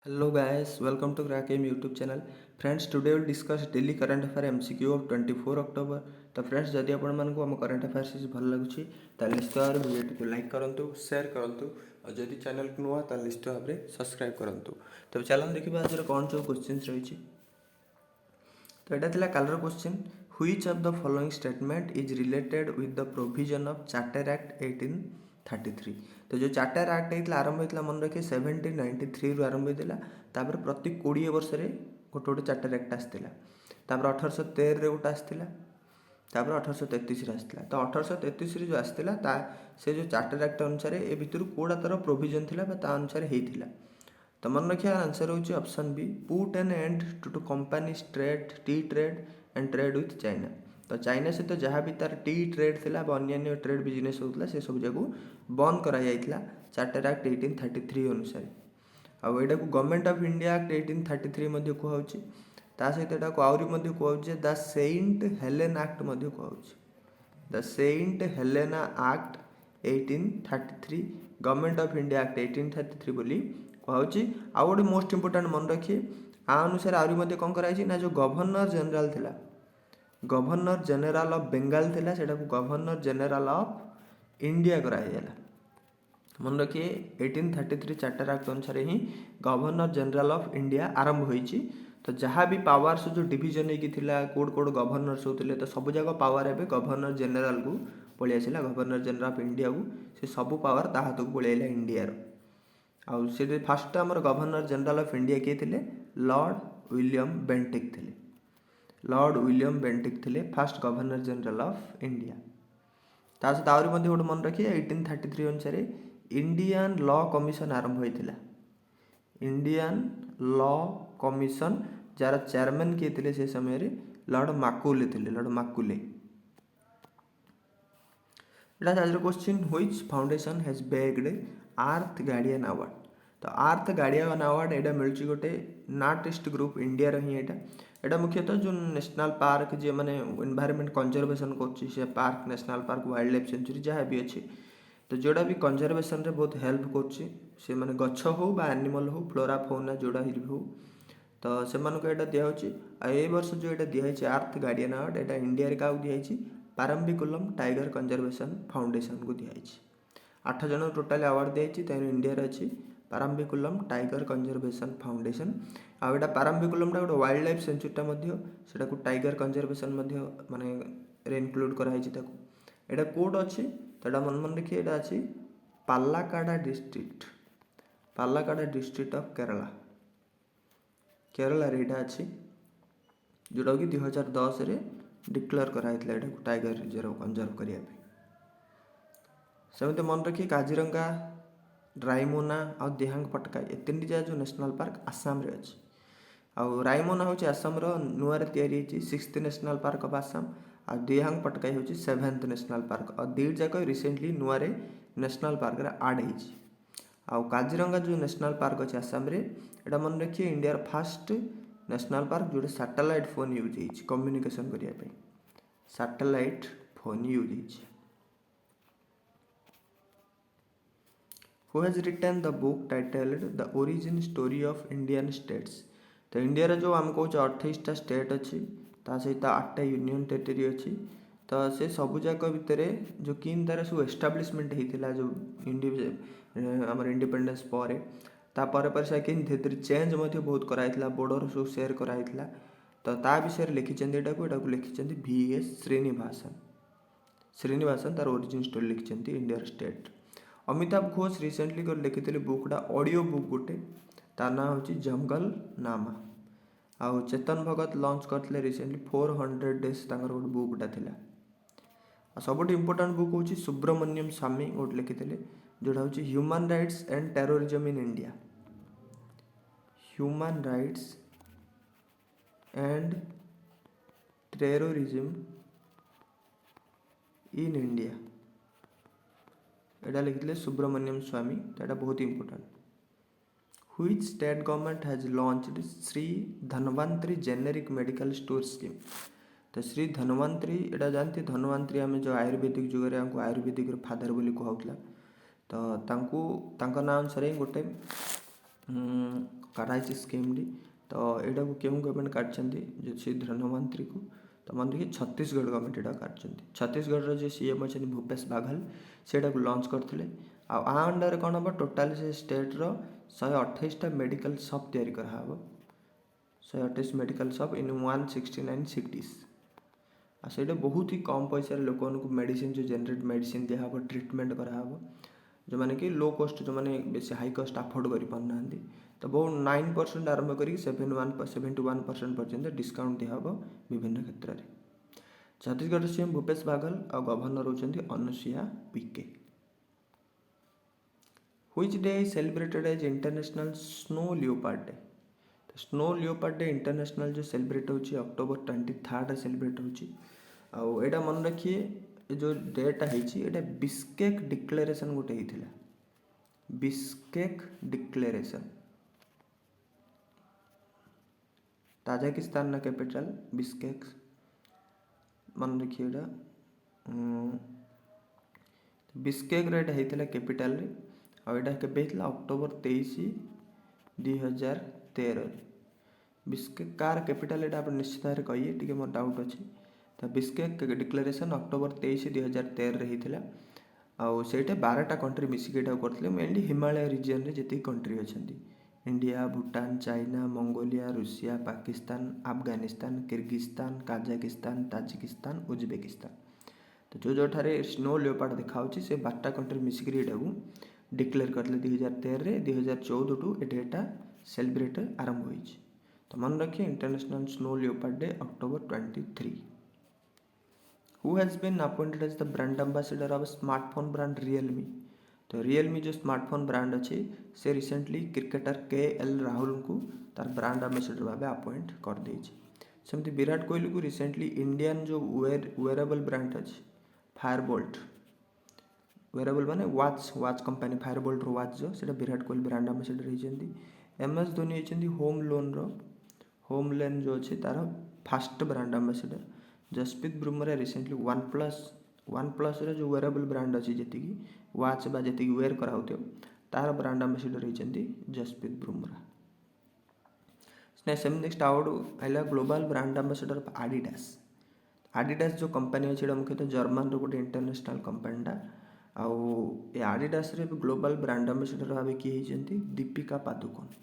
Hello guys, welcome to Crack Aim YouTube channel. Friends, today we'll discuss daily current affair MCQ of 24 October. तो friends जदि आपण मानक हम current affairs भल लगुच ताले निश्चित भाव वीडियो को लाइक करंतु शेयर करंतु और जदि चैनल को नुआ ताले निश्चित भाव सब्सक्राइब करंतु। तब चलन देखिबा आज कौन जो क्वेश्चंस रही। तो यहाँ थिला कालर question which of the following statement is related with the provision of charter act 1833। तो जो चार्टर एक्ट होता आरंभ होता मन रखिए 1793 रु आरंभ होता तापर प्रति 20 वर्ष रे गोटे गोटे चार्टर एक्ट आसाला। तापर 1813 रे गोटे आसाला, तापर 1833 रे आसाला। तो 1833 रे जो आसाला से जो चार्टर एक्ट अनुसार ए भितर कोड़ा तार प्रोविजन थिला बा ता अनुसार होता। तो मन रखिए आंसर होची option B Putin and two companies trade टी trade and trade with China. तो चाइना सहित तो जहाँ भी तार टी ट्रेड थिला अन्य ट्रेड बिजनेस होता से सब जगह बंद कराइला चार्टर एक्ट 1833 अनुसार। आउ यहाँ को गवर्नमेंट ऑफ इंडिया एक्ट 1833 कहुच्छे ता सहित यहाँ को आहरी कहुच्छे द सेंट हेलेन एक्ट कहुच्छे the Saint Helena act 1833 government of India act 1833 बोली कहुच्छे। आउ गोटे मोस्ट इंपोर्टाट मन रखिए आ अनुसार आहरी कौन कराई ना जो गवर्नर जनरल थिला गवर्नर जनरल ऑफ बेंगाल थिला सेटा को गवर्नर जनरल ऑफ इंडिया कराइला। मन रखिए 1833 चार्टर एक्ट अनुसार ही गवर्नर जनरल ऑफ इंडिया आरंभ होईची। तो जहाँ भी पावर्स जो डिविजन होता कोड कोड गवर्नर्स होते तो सब जगह पावर एवं गवर्नर जनरल को पलि आसला गवर्नर जनरल ऑफ इंडिया को से सब पावर ता हाथ को पलैला इंडिया आउ से फास्ट आमर गवर्नर जनरल ऑफ इंडिया किए थे लॉर्ड विलियम बेंटिक थे लॉर्ड विलियम बेंटिक थे fast governor general of India. ता सहित आहरी गोटे मन रखिए 1833 अनुसार इंडियन लॉ कमिशन आरंभ होता Indian law commission jar chairman किए थे से समय लॉर्ड माकुले थे लॉर्ड माकुले। आज question which foundation has bagged earth guardian award. तो अर्थ गार्डियन अवार्ड यहाँ मिलूँ गोटे नॉर्थ ग्रुप इंडिया ही यहाँ मुख्यतः जो नेशनल पार्क जी मैंने एनवायरनमेंट कंजर्वेशन कर park national park wild life sanctuary जहाँ भी अच्छी तो जोड़ा भी कंजर्वेशन रे बहुत हेल्प कर माने गछ हो बा एनिमल हो फ्लोरा फौना जोड़ा ही हो तो से यहाँ दिखाई ए वर्ष जो यहाँ दिखाई अर्थ गार्डियन अवार्ड यहाँ इंडिया क्या दिखाई पारम्बिकुलम टाइगर कंजर्वेशन फाउंडेशन को दिखाई 8 जन टोटाल अवार्ड दिखाई इंडिया अच्छी पारम्बिकुलम टाइगर कंजर्वेशन फाउंडेशन आउ यहाँ पारम्बिकुलम गोटे वाइल्ड लाइफ सेंचुरी को टाइगर कंजर्वेशन माने इनक्लूड कराई यहाँ कोड अच्छी तो यहाँ मन रखिए यहाँ अच्छी पालाकाडा डिस्ट्रिक्ट ऑफ केरला केरला यहाँ अच्छी जोटा कि 2010 रे डिक्लेयर कराइला यहाँ टाइगर रिजर्व कंजर्व करने सेमती मन रखिए काजीरंगा रायमोना और देहांग पटका ये तीन जगह जो नेशनल पार्क आसाम रे अच्छी आउ रायमोना हूँ आसाम नुआरे तैयारी 6th national park of Assam आ देहांग पटकाई हूँ 7th नेशनल पार्क और दुई जाक रिसेंटली नुआरे नेशनल पार्क रे आड होती आउ काजीरंगा जो नेशनल पार्क अच्छे आसाम रे एटा मन रखिए India fast national park Jote satellite phone use हो कम्युनिकेशन करने सैटेलाइट फोन यूज हो। Who has written the book titled The Origin Story of Indian States। तो इंडिया जो आम कहे 28टा स्टेट अच्छी ता सहित 8टा यूनियन टेरिटरी अच्छी तो से सबूक भितर जो किन तार सब एस्टाब्लीशमेंट होता जो आमर इंडिपेंडेंस पर तापर से कि धीरे धीरे चेंज बहुत कराई बॉर्डर सब सेयर कराई तो ता विषय लिखिं यहाँ को लिखिं VS श्रीनिवासन तार ओरिजिन स्टोरी लिखिं India state. Amitabh Ghosh recently लिखी बुकटा ऑडियो बुक गोटे तार ना हूँ जंगल नामा आउ चेतन भगत लॉन्च करते रिसेंटली 400 डेज गोटे बुकटा था। सब इम्पोर्टाट बुक हूँ सुब्रमण्यम स्वामी गोटे लिखी जोटा हूँ human rights and terrorism in India human rights and terrorism in India यहाँ लिखते सुब्रमण्यम स्वामी तो यहाँ बहुत important. Which state government has launched Shri Dhanvantari generic medical store scheme. तो श्री धन्वंतरी यहाँ जानते धन्वंतरी आम जो आयुर्वेदिक जुगे आयुर्वेदिक फादर बोली कहला तो ना अनुसार गोटे कराई स्कीम टी तो यहाँ को क्यों गवर्नमेंट काटछन्ती जो धनमंत्री को तो मन रखिए छत्तीसगढ़ गवर्नमेंट यहाँ काटछन्ती छत्तीसगढ़ जो सीएम अच्छे भूपेश बाघेल से लॉन्च करते आ अंडर कौन हम टोटाल से स्टेट्र 128टा मेडिकल शॉप तैयारी कराहब 128 मेडिकल शॉप इन 169 सिटीज आ से बहुत ही कम पैसा लोक मेडिसिन जो जेनेरिक मेडिसिन दिहब ट्रिटमेंट कराहब जो मैंने कि लो कॉस्ट जो मैंने बेसी हाई कॉस्ट अफोर्ड कर पाना तो बहुत 9% आरंभ कर 71% पर्यंत डिस्काउंट दिहब विभिन्न क्षेत्र में छत्तीसगढ़ सीएम भूपेश बाघेल और गवर्नर होती Anusuiya Uikey which day is celebrated as international snow leopard day तो स्नो लियोपार्ड डे इंटरनेशनल जो सेलिब्रेट होची अक्टोबर 23 सेलिब्रेट होची आउ एटा मन रखिए जो डेटा है बिस्केक डिक्लेरेशन गोटे होता बिस्केक डिक्लेरेशन ताजिकिस्तान ना कैपिटल बिस्केक मन रखिए बिस्केक रेट होता कैपिटल और यहाँ के अक्टोबर 23 2013 बिस्केक कार कैपिटल यहाँ आप निश्चित भाव कहिए टी मोर डाउट अच्छी तो बिस्केक डिक्लेरेशन अक्टोबर 23 2013 होता आउ से 12टा कंट्री मिसिक करते मेनली हिमालय रिजन में जी कंट्री अच्छा India Bhutan China Mongolia Russia Pakistan Afghanistan Kyrgyzstan Kazakhstan Tajikistan Uzbekistan तो जो ठारे स्नो लियोपार्ड देखा से 12टा कंट्री मिसिक डिक्लेयर करते 2013 2014 टू एटा सेलिब्रेट आरंभ हो तो मन रखिए international snow leopard day October 23 Who has been appointed as the brand ambassador of smartphone brand Realme तो Realme जो स्मार्टफोन ब्रांड अच्छे से रिसेंटली क्रिकेटर KL राहुल को तार ब्रांड ambassador भाव अपॉइंट कर देछि सेमती विराट कोहली को रिसेंटली इंडियन जो वेरेबल ब्रांड अच्छे फायरबोल्ट वेरेबल माने वाच कंपनी फायरबोल्ट वाच जो सेटा विराट कोहली ब्रांड ambassador होइछन्ती MS धोनी होइछन्ती होम लोन जो अच्छे तार fast brand ambassador Jasprit Bumrah recently OnePlus जो वेरेबल ब्रांड अच्छी जी वाच बा जी वेयर कराऊ तार ब्रांड ambassador होइछन्ती जसप्रीत बुमराह नेक्स्ट आउट आइला global brand ambassador of Adidas जो कंपनी अच्छी मुख्यतः जर्मन गोटे इंटरनेशनल कंपनीटा आउ आडिडास रे ग्लोबल ब्रांड ambassador भाव किए होइछन्ती दीपिका पादुकोण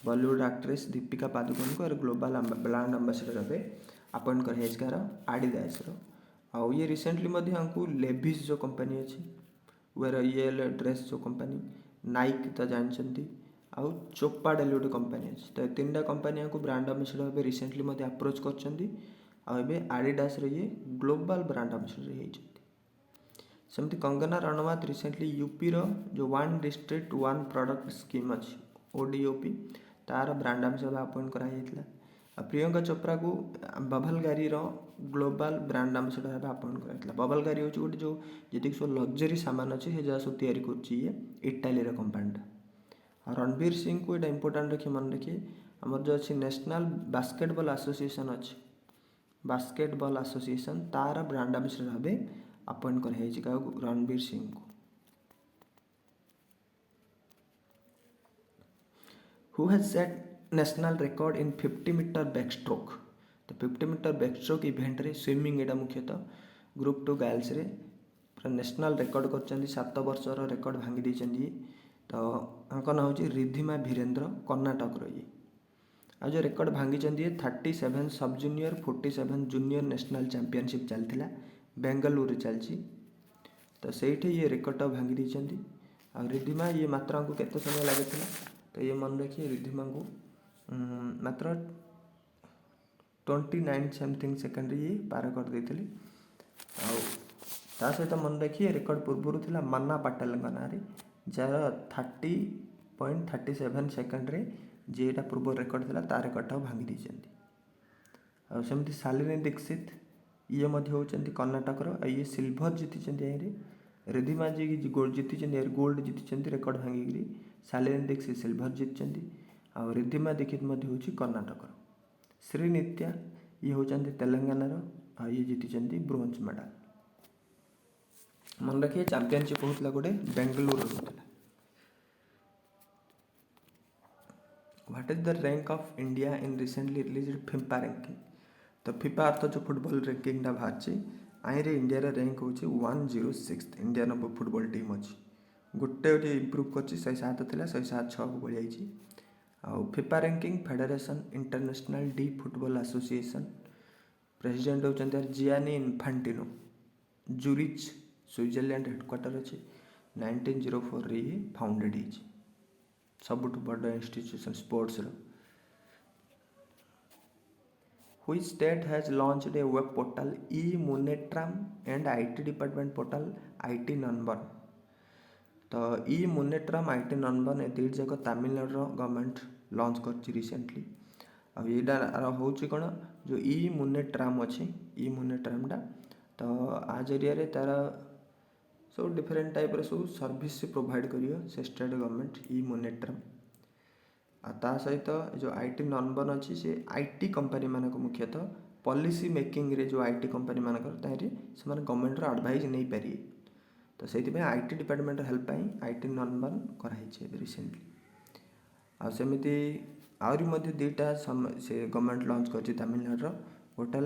बॉलीवुड एक्ट्रेस दीपिका पादुकोण को ग्लोबल ब्रांड ambassador भाव अपॉइंट कर आडिडास आउ ये रिसेंटली हमको लेविस जो कंपनी अच्छी वेर ये ड्रेस जो कंपनी नाइक तो जानते आउ चोपा डेली गोटे कंपनी अच्छी तो 3टा कंपनी को ब्रांड ambassador भाव रिसेंटली अप्रोच कर आडिडास ये ग्लोबल ब्रांड ambassador होती सेमती कंगना रनौत रिसेंटली यूपी रो जो one district one product scheme अच्छी ODOP तार ब्रांड ambassador अपॉइंट कराई प्रियंका चोप्रा को बबल गाड़ी ग्लोबल ब्रांड ambassador भाव अपॉइंट कराइला बबल गाड़ी हूँ गोटे जो जी सब लग्जरी सामान अच्छे से जहाँ सब तैयारी कर इटाली कंपनीटा रणवीर सिंह को यहाँ इंपोर्टाट रखिए मन रखिए आमर जो अच्छी नेशनल बास्केटबॉल एसोसिएशन अच्छी बास्केटबॉल एसोसिएशन तार ब्रांड ambassador भाव अपॉइंट कर रणवीर सिंह को who has set national record in 50 metre backstroke तो 50 मीटर बैकस्ट्रोक इवेंट रे स्विमिंग एटा मुख्यतः ग्रुप 2 गर्ल्स रे पूरा नेशनल रिकॉर्ड कर 7 वर्षर रिकॉर्ड भांगी देछन्ती तो आंक ना हूँ रिद्धिमा वीरेंद्र कर्णाटक ये आ जो रिकॉर्ड भांगी 37 सब जूनियर 47 जूनियर नेशनल चैंपियनशिप चलता बेंगलुरु चलती तो सही ये रिकॉर्ड भांगी देछन्ती आ रिद्धिमा ये मात्र हमको केते समय लगे तो ये मन रखिए रिद्धिमा को मात्र 29 समथिंग सेकेंड ये पार कर देते सहित मन रखिए रिकॉर्ड पूर्व था मन्ना पटेल ना जार 30.37 सेकेंड रे जेटा पूर्व रिकॉर्ड था ता रिकॉर्ड भांगी देछन्ती आमती शालिनी दीक्षित ये होती कर्णाटक ये सिल्भर जीति रिद्धिमा जी गोल्ड जीति गोल्ड जीति रिकॉर्ड भांगी शालिनी दीक्षित सिल्भर जीति आ रिद्धिमा दीक्षित होची कर्णाटक श्रीनित्या ये होती तेलंगाना ये जीति ब्रोंज मेडल मन रखिए चैंपियनशिप होता गोटे बेंगलुरु होता what is the rank of India in recently release FIFA ranking. तो फिफा अर्थ जो फुटबॉल रैंकिंगटा बाहर आईरे इंडिया रैंक हूँ 106 इंडिया फुटबॉल टीम अच्छी गोटे इम्प्रूव कर 107 थी 107 6 को बढ़ जाइए। FIFA ranking federation international de football association president होती Gianni Infantino Zurich Switzerland headquarter अच्छी 1904 रे फाउंडेड हो सबुठ बड़ इंस्टीट्यूशन स्पोर्ट्स रो। Which state has launched a web portal e-Monetram and IT department portal IT Nanban। तो e-Monetram IT Nanban ए दुईट जाक Tamil Nadu government launch कर रिसेंटली। अब यहाँ हूँ कौन जो e-Monetram अच्छी e-Monetramटा तो आ जरिया तार सब डिफरेंट टाइप सब सर्विस प्रोवाइड कर स्टेट गवर्नमेंट e-Monetram। ता सहित जो आईटी नॉनबन अच्छी से आईटी कंपनी मानक मुख्यतः पॉलिसी मेकिंग रे जो आईटी कंपनी मानक से गवर्नमेंट एडवाइस नहीं पारे तो से आईटी डिपार्टमेंट हेल्प आईटी नॉनबन कराई रिसेंटली। आमती आहरी दुईटा से गवर्नमेंट लॉन्च कर तमिलनाडु गोटे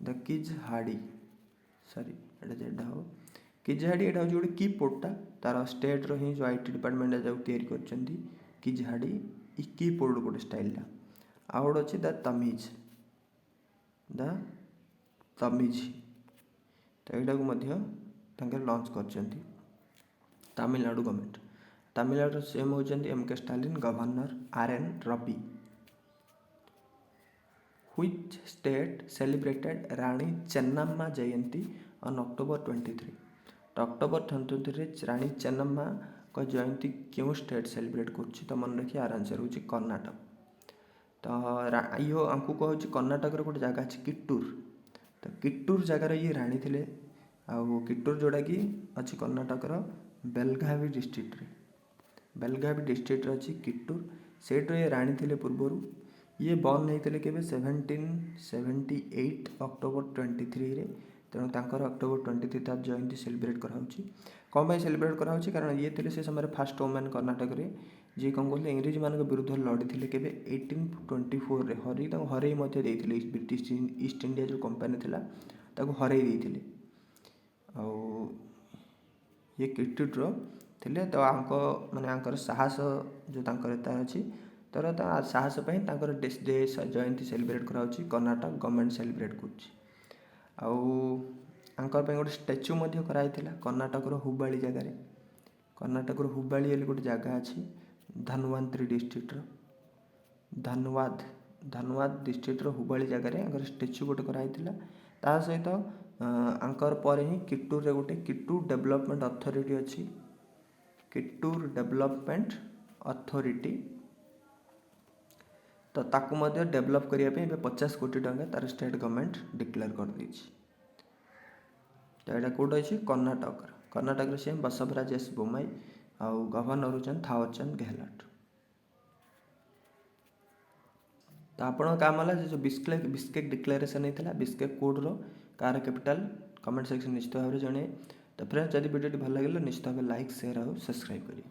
द किजहाड़ी सॉरी एटा हो किजहाड़ी एटा हूँ गोटे की पोर्टा तार स्टेट रो जो आईटी डिपार्टमेंट जो तैयारी कर किजहाड़ी की पोर्ट गोटे स्टाइलटा आ गोटे अच्छी द तमिज तो यहाँ लॉन्च कर तमिलनाडु गवर्नमेंट। तमिलनाडु सीएम होती M K Stalin governor RN Ravi. Which state celebrated Rani Chennamma Jayanti on October 23। तो अक्टोबर 23 रानी चेन्नम्मा का जयंती क्यों स्टेट सेलिब्रेट कर तो मन रखिए आर आंसर हूँ कर्नाटक। तो यो आमको कहूँ कर्नाटक गोटे जगह अच्छी किट्टूर तो किट्टूर जगार ये राणी थे किट्टूर जोड़ा कि अच्छी कर्नाटक बेलगावी डिस्ट्रिक्ट अच्छी किट्टूर से ये राणी थे पूर्वर ये बर्न होते के 1778 अक्टोबर 23 रे तेणु तांकर अक्टोबर 23 तार जयंती सेलिब्रेट कराऊँगी। कौन पर सेलिब्रेट कराऊँगी कारण ये थे से समय फास्ट वुमेन कर्नाटक रे जी कौन कहते इंग्रेज मान विरुद्ध लड़ी के 1824 रे हरई ब्रिटिश ईस्ट इंडिया जो कंपनी थिला ताको हरई देते ये किट्टूर थे तो माने आंकर साहस जो तार अच्छी तर साहस जयंती सेलिब्रेट कराऊँगी कर्नाटक गवर्नमेंट सेलिब्रेट कर गोटे स्टैच्यू कराई कर्नाटक हुबाली जगार कर्नाटक हुबाली गोटे जगह अच्छी धनवंतरी डिस्ट्रिक्ट धनवाद डिस्ट्रिक्ट हुबाली जगार स्टैच्यू गोटे कराई ता सहित आंकर पर ही किट्टूर रे गोटे किट्टूर डेवलपमेंट अथॉरिटी अच्छी किट्टूर डेवलपमेंट अथॉरिटी तो ताकू डेवलप करने 50 कोटी टंका तार स्टेट गवर्नमेंट डिक्लेयर कर देछि। तो यहाँ कौट अच्छी कर्नाटक सीएम बसवराज एस बोम्मई आउ गवर्नर होचन थावरचंद गहलोत। तो आपण काम है जो बिस्केक डिक्लेरेशन होता बिस्केक कोड रो कार कैपिटल कमेंट सेक्शन निश्चित भाव में जन। तो फ्रेंड्स जब वीडियो भल लगे निश्चित भाव लाइक शेयर और सब्सक्राइब करिए।